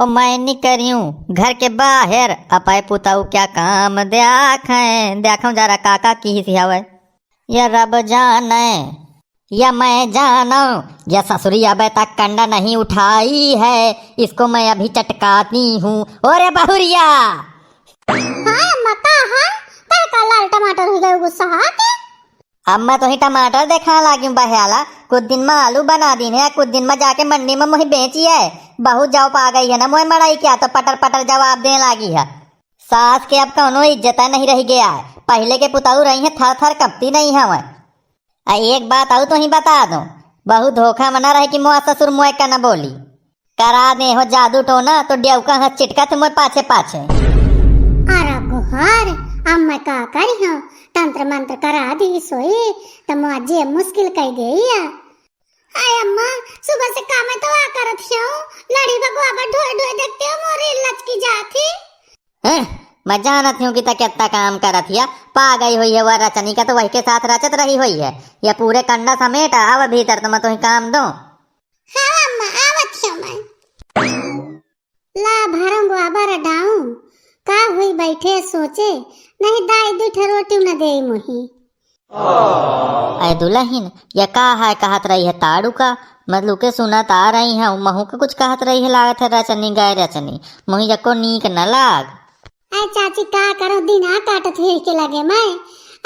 ओ मैं नहीं करियूँ घर के बाहर अपाय पुताऊ क्या काम देखूं जरा काका की ही हवे या रब जाने या मैं जानू या ससुरी अब तक कंडा नहीं उठाई है, इसको मैं अभी चटकाती हूँ। ओरे बहुरिया हाँ मका हाँ का लाल टमाटर हो गए गुस्सा के। अब मैं तो ही टमाटर देखा लागी बहला, कुछ दिन में आलू बना दी है, कुछ दिन में जाके मंडी में मुही बेची है। बहुत जाओ पा गई है ना मोह मड़ाई क्या तो पटर पटर जवाब देने लागी है। सास के अब कौनो इज्जत नहीं रह गया है, पहले के पुताऊ रही है थर थर कपती नहीं है। एक बात आऊ तो ही बता दो, बहुत धोखा मना रहे कि मोह ससुर मोह का न बोली करा दे हो जादू टोना तो डेवका हंस चिटका थे मोह पाछे पाछे। अरे गुहार अम्मा का करी हो तंत्र मंत्र करा दी सोई तो मुझे मुश्किल कह गई है। आय अम्मा सुबह से काम तो आ करत हो लड़ी भगवा पर ढोए ढोए देखते हो मोरी लचकी जाती हैं। मैं जानती हूँ कि कितना काम करत हिया, पा गई हुई है वह रचनी का तो वही के साथ रचत रही हुई है। या पूरे कंडा समेट आव भीतर तो मैं तो ही काम दो। हाँ अम्मा आवत हो मैं ला भरंगो आबर डाऊं का हुई बैठे सोचे नहीं दाई दूठे रोटी न दे मुही। अय दुल्हन या का है कहत रही है ताड़ू का मतलब के सुनत आ रही है महू के कुछ कहत रही है लागत है रचनी गए रचनी मुही को नीक न लाग। ऐ चाची का करो दिन आ काटत हुई के लगे मैं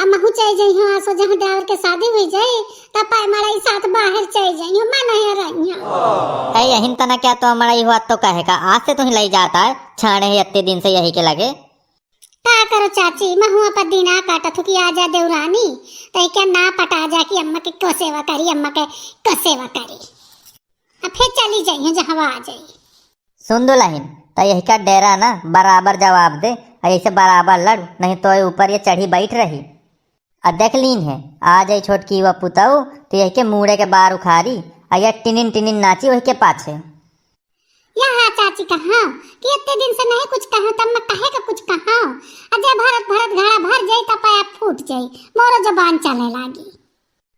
अब महू चाह जाई हूं आसो जहां देवर के शादी हुई जाए तब पाए मड़ाई साथ बाहर चल जाई हूं मैं नहीं रही हूं। है यही तना क्या तो मड़ाई हुआ तो कहेगा आज से तो ही ले जाता है छाने है इतने दिन से यही के लगे। का करो चाची महू पर दिन आ काटत हुई कि आ जा देवरानी तो क्या ना पटा जा कि अम्मा के को सेवा करी अम्मा के को सेवा करी अब फिर चली जाई हूं जहां आ जाई। सुन दुल्हन तो यही का डेरा ना बराबर जवाब दे ऐसे बराबर लड़ नहीं तो ऊपर ये चढ़ी बैठ रही। और देख लीन है आ जाए छोटकी वह पुताऊ तो यही के मुड़े के बार उखारी अया टिनिन टिनिन नाची वही के पाछे। यहाँ चाची कहा कि इतने दिन से नहीं कुछ कहा तब मैं कहे का कुछ कहा अजय भारत भारत घड़ा भर जाई तब पाया फूट जाई मोरो जबान चले लागी।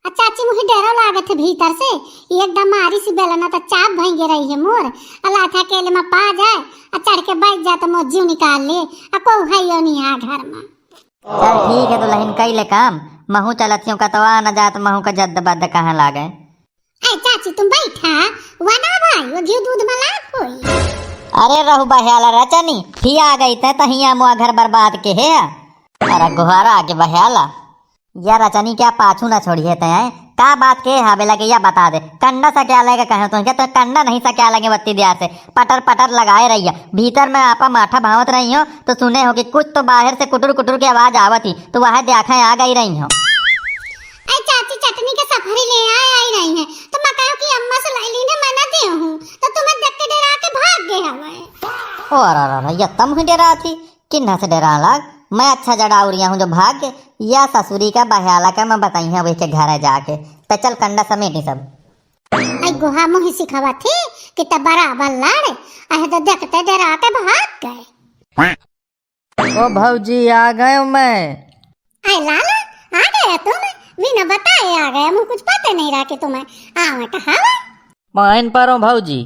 चाची मुझे डरो लागत है भीतर से एकदम मारी सी बेलना तो चाप भई रही है मोर अल्लाह था केले में पा जाए और चढ़ के बैठ जा तो मोर जीव निकाल ले को भाइयों नहीं आ घर में। चल ठीक है दुल्हन कई ले काम महू चलतियों का तो आ न जात महू का जद्द बद्द कहाँ लागे। ऐ चाची तुम बैठा वना भाई वो घी दूध में लाख होई। अरे रहू बहला रचनी ही आ गई थे तहिया मुआ घर बर्बाद के है। अरे गुहारा आगे बहला या रचनी क्या पाछू ना छोड़िए तय का बात के हावे लगे या बता दे कंडा सा क्या लगे कहे तो क्या तो कंडा नहीं सा क्या लगे बत्ती दिया से पटर पटर लगाए रही है भीतर में आपा माठा भावत रही हो तो सुने हो कि कुछ तो बाहर से कुटुर कुटुर की आवाज आवती तो वह देखा आ गई रही हो। ऐ चाची चटनी के सफरी ले आई रही है तो मैं कहूं कि अम्मा से लाई लीने मैं ना दे हूं तो तुम्हें देख के डरा के भाग गए हवे। और ये तम ही डरा थी किन्ना से डरा लाग मैं अच्छा जड़ाउरिया हूँ जो भाग के या ससुरी का बहला का मैं बताई है वही के घर जाके तो चल कंडा समेटी सब। आई गुहा मुही सिखावा थी कि तब बराबर लड़ अहे तो देखते डरा के भाग गए। ओ भौजी आ गए मैं। आई लाला आ गए तुम बिना बताए आ गए मुझे कुछ पता नहीं रहा कि तुम्हें आवे कहा। पाइन पर भौजी।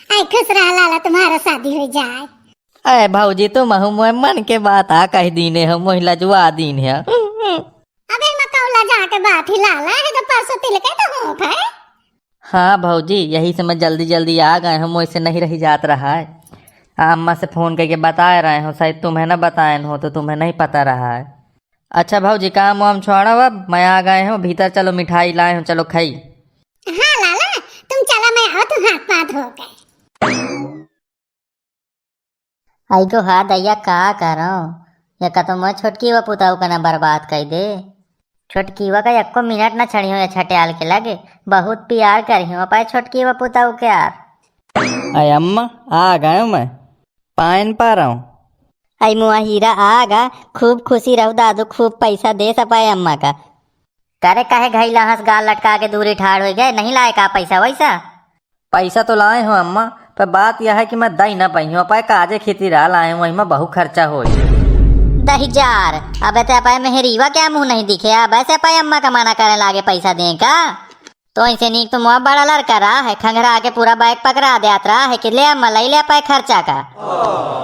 आई खुश रहा लाला तुम्हारा शादी हो जाए। अरे भौजी तुम मोह मन के बात आ कह दीने हो मोहिला जुआ दीन है। अबे मैं कौला जाके बात ही लाला है तो परसों तिलक तो हो है। हाँ भौजी यही से मैं जल्दी जल्दी आ गए हूँ मुझसे नहीं रही जात रहा है। अम्मा से फोन करके बता रहे हो शायद तुम्हें ना बताए हो तो तुम्हें नहीं पता रहा है। अच्छा भौजी काम वाम छोड़ो अब मैं आ गए हूँ भीतर चलो मिठाई लाए हूँ चलो खाई। हाँ लाला तुम चला मैं आओ तुम हाथ पाथ हो गए। आई को हाथ दैया का करो या का तो मैं छोटकी व पुताऊ का ना बर्बाद कर दे। छोटकी व का एको मिनट ना छड़ी हो या छटेयाल के लगे बहुत प्यार करी हूँ पाए छोटकी व पुताऊ के यार। अरे अम्मा आ गए हूँ मैं पाइन पा रहा हूँ। आई मुआ हीरा आगा खूब खुशी रहू दादू खूब पैसा दे सपाए अम्मा का करे कहे घैला हंस गाल लटका के दूरी ठाड़ हो गए नहीं लाए का पैसा वैसा। पैसा तो लाए हो अम्मा पर बात यह है कि मैं दही ना पाई हूँ पाए काजे खेती रहा लाए हूँ वही में बहुत खर्चा हो। दही जार अब ते पाए मेहरीवा क्या मुंह नहीं दिखे अब ऐसे पाए अम्मा का मना करे लागे पैसा दे का। तो ऐसे नीक तो मुआ बड़ा लड़का रहा है, खंगरा के पूरा बैग पकड़ा देत रहा है कि ले अम्मा लई ले पाए खर्चा का।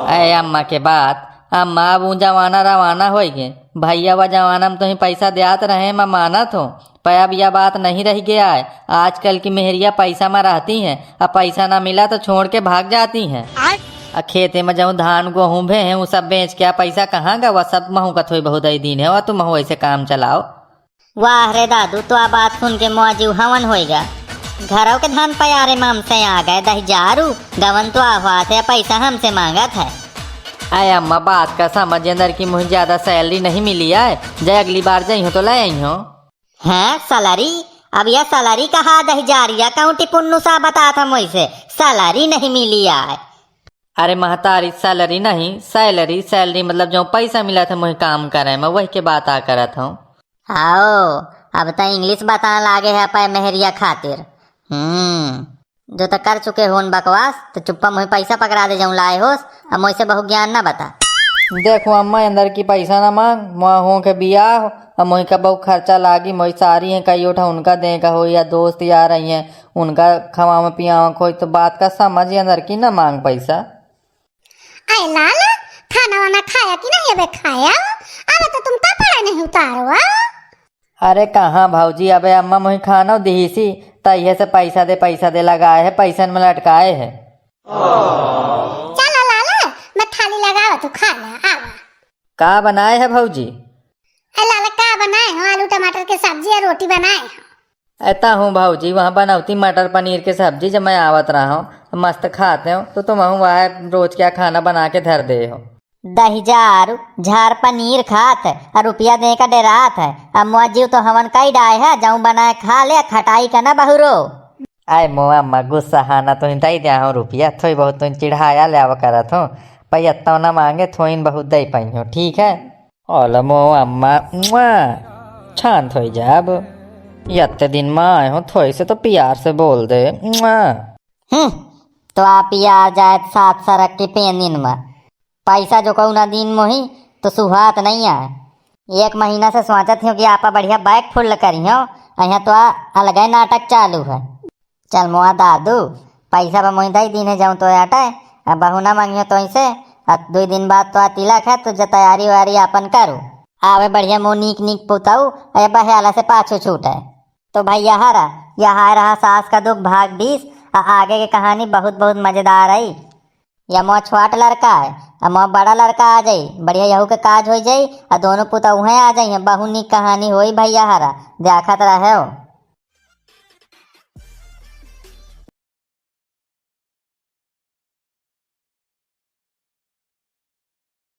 अरे अम्मा के बात, अम्मा अब ऊ जमाना रवाना हो गए। भैया व जमाना में तो ही पैसा देत रहे, मैं मानत हूँ, पर अब यह बात नहीं रह गया है। आजकल की मेहरिया पैसा में रहती हैं, अब पैसा ना मिला तो छोड़ के भाग जाती हैं। खेते में जाऊँ धान गेहूँ भे हैं, वो सब बेच के पैसा कहाँ गा, वह सब महू का थोड़ी बहुत दिन है, वह तुम महू ऐसे काम चलाओ। वाह रे दादू, तो आ बात सुन के मौजू हवन होएगा। घरों के धान पयारे में हमसे आ गए दही जारू, गवन तो आवाज है पैसा हमसे मांगत है। अरे अम्मा बात का समझ अंदर की मुझे ज्यादा सैलरी नहीं मिली है, जय अगली बार जाइ हो तो ले आई हो। हैं सैलरी? अब यह सैलरी कहा दही जा रही है, काउंटी पुन्नू सा बता था मुझसे सैलरी नहीं मिली है। अरे महतारी सैलरी नहीं, सैलरी सैलरी मतलब जो पैसा मिला था मुझे काम करे, मैं वही के बात आ करत हूँ। आओ अब तो इंग्लिश बताने लागे है पाए मेहरिया खातिर। जो तो कर चुके हो बकवास, तो चुप्पा मुझे पैसा पकड़ा दे जाऊं लाए होस, अब मुझसे बहु ज्ञान ना बता। देखो अम्मा अंदर की पैसा ना मांग, मुँह हो के बियाह अब मुझे का बहु खर्चा लागी, मुझे सारी है कई उठा उनका दे का हो, या दोस्त या रही हैं उनका खवावा पियावा कोई, तो बात का समझ अंदर की ना मांग पैसा। अरे लाला, खाना वाना खाया कि नहीं? अबे खाया? अबे तो तुम कपड़ा नहीं उतारो। अरे कहाँ भाऊजी, अबे अम्मा मुझे खाना दी सी, तैये से पैसा दे लगाए है, पैसा में लटकाए है। चलो लाला, मैं थाली लगावा तू खा ला। आवा का बनाए है भाऊजी? लाला का बनाए हो? आलू टमाटर के सब्जी और रोटी बनाए हो। ऐता हूँ भाऊजी, वहाँ बनाती मटर पनीर की सब्जी, जब मैं आवत रहा हूँ मस्त खाते हो, तो तुम वहाँ रोज क्या खाना बना के धर दे हो। दही जारू झार पनीर खात है और रुपया दे का डेरात है। अब मुआजीव तो हवन कई डाय है, जाऊं बनाए खा ले, खटाई का ना बहुरो। आय मोआ अम्मा गुस्सा हाना तो दई दिया हूँ रुपया, थोड़ी बहुत तुम चिढ़ाया ले आवा करत हूँ, पैत्ता ना मांगे थोइन बहुत दई पाई हो, ठीक है। ओला मोआ अम्मा शांत हो जा, अब यत्ते दिन में आए हो, थोड़ी से तो प्यार से बोल दे। तो आप यार जाए सात सरक के पेनिन में पैसा जो कहू ना दिन मोही तो सुहात नहीं आए। एक महीना से सोचत हूँ कि आपा बढ़िया बैग फुल करी हो, यहाँ तो अलग नाटक चालू है। चल मोआ दादू पैसा बा मोही दई दिन है जाऊँ तो आटा अब बहु ना मांगियो तो इसे 2 दिन बाद तो तिलक है, तो जो तैयारी वारी अपन करूँ आवे बढ़िया मुँह नीक नीक पुताऊ बहला से पाछू छूट है। तो भैया हरा यहाँ रहा सास का दुख भाग 20, आगे की कहानी बहुत बहुत मजेदार आई। या मोह छोट लड़का है और मोह बड़ा लड़का आ जाई, बढ़िया यहू के काज हो जाई और दोनों पुता उहें आ जाई, बहु नीक कहानी होई भैया हरा, देखत रहे हो।